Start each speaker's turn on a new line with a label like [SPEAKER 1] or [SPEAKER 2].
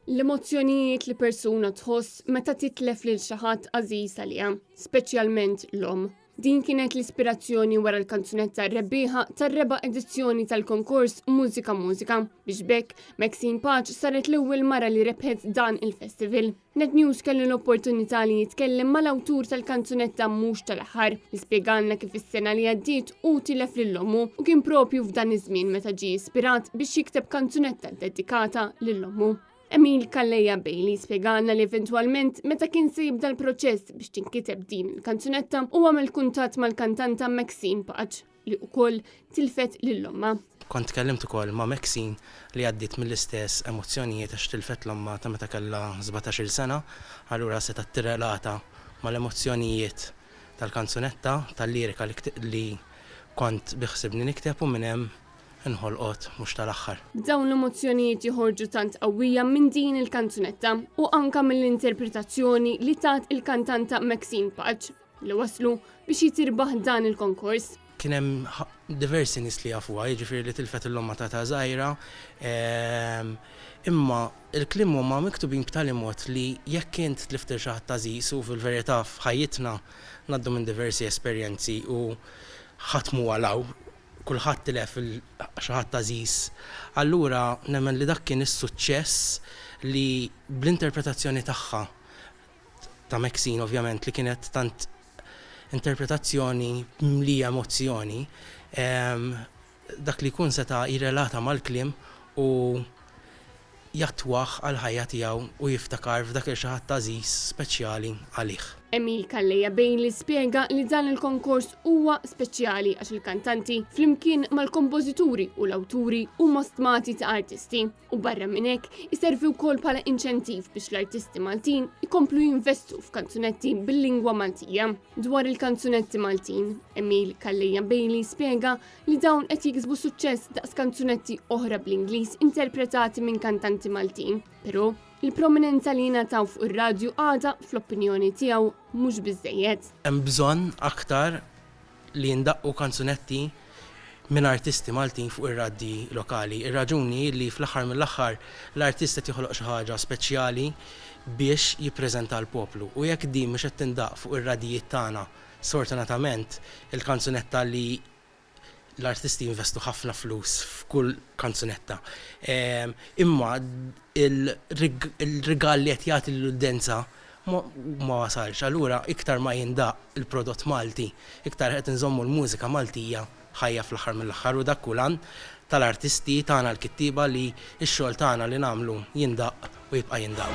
[SPEAKER 1] L-emozzjonijiet li persuna tħoss meta titlef lil xi ħadd għażiż għaliha, speċjalment l-om. Din kienet l-ispirazzjoni wara l-kanzunetta rebbieħa tar-reba' edizzjoni tal-konkors Mużika Mużika biex bekk Maxine Paċ saret l-ewwel mara li rebħet dan il-festival. Net News kellu l-opportunità li jitkellem mal-awtur tal-kanzunetta Mhux tal-aħħar li spjegalna kif is-sena li għaddiet u tilef lill-ommu u kien propju f'dan iż-żmien meta ġie ispirat biex jikteb kanzunetta dedikata lill-ommu. Emil Kalleja Bailey spjegalna li eventwalment meta kien se jibda l-proċess biex tinkiteb din il-kanzunetta u għamel kuntatt mal-kantanta Maxine Paċ li wkoll tilfet lill-omma.
[SPEAKER 2] Kont tkellimt ukoll ma' Maxine li għaddiet mill-istess emozzjonijiet għax tilfet l-omma ta' meta kellha 17-il sena, allura se tirrelata mal-emozzjonijiet tal-kanzunetta, tal-lirika li kont biħsibni nikteb u minn hemm inħolqot mhux tal-aħħar.
[SPEAKER 1] Dawn l-emozzjonijiet joħorġu tant qawwija minn din il-kanzunetta u anka mill-interpretazzjoni li tat il-kantanta Maxine Paċ li waslu biex jitirbaħ dan il-konkors.
[SPEAKER 2] Kien hemm diversi nies li jafuha, jiġifieri li tilfet l-omma ta' żgħira, imma il-kliem huma miktubin b'tali mod li jekk int tliftir xi ħadd għażiż u fil-verità f'ħajjitna ngħaddu minn diversi esperjenzi u ħadd mhu għalaw kulħadd tilef xi ħadd għażiż. Allura nemmen li dak kien is-suċċess li bl-interpretazzjoni tagħha ta' Maxine ovvjament li kienet tant interpretazzjoni mlija emozzjoni, dak li jkun seta' jirrelata mal-kliem u jattwaħ għal ħajja tiegħu u jiftakar f'dak il xi ħadd għażiż speċjali għalih.
[SPEAKER 1] Emil Kalleja Bailey spjega li dan il-konkors huwa speċjali għax il-kantanti flimkien mal-kompożituri u l-awturi huma stmati ta' artisti u barra minn hekk iservi wkoll bħala inċentiv biex l-artisti Maltin ikomplu jinvestu f'kanzunetti bil-lingwa Maltija. Dwar il-kanzunetti Maltin, Emil Kalleja Bailey spjega li dawn qed jiksbu suċċess daqs kanzunetti oħra bl-Ingliż interpretati minn kantanti Maltin, però il-prominenza li jingħataw fuq ir-radju għadha fl-opinjoni tiegħu mhux biżżejjed.
[SPEAKER 2] Hemm bżonn aktar li jindaqqu kanzunetti minn artisti Maltin fuq ir-radji lokali. Ir-raġuni li fl-aħħar mill-aħħar l-artist qed joħloq xi ħaġa speċjali biex jippreżenta l-poplu. U jekk din mhux qed tindaq fuq ir-radjijiet tagħna, sfortunatament il-kanzunetta li l-artisti jinvestu ħafna flus f'kull kanzunetta. Imma il-rigal li qed jagħti l-udenza ma wasalx. Allura iktar ma jindaq il-prodott Malti, iktar qed inżommu l-mużika Maltija ħajja fl-aħħar mill-aħħar u dak kull tal-artisti tagħna l-kittiba li x-xogħol tagħna li nagħmlu jindaq u jibqa' jindaq.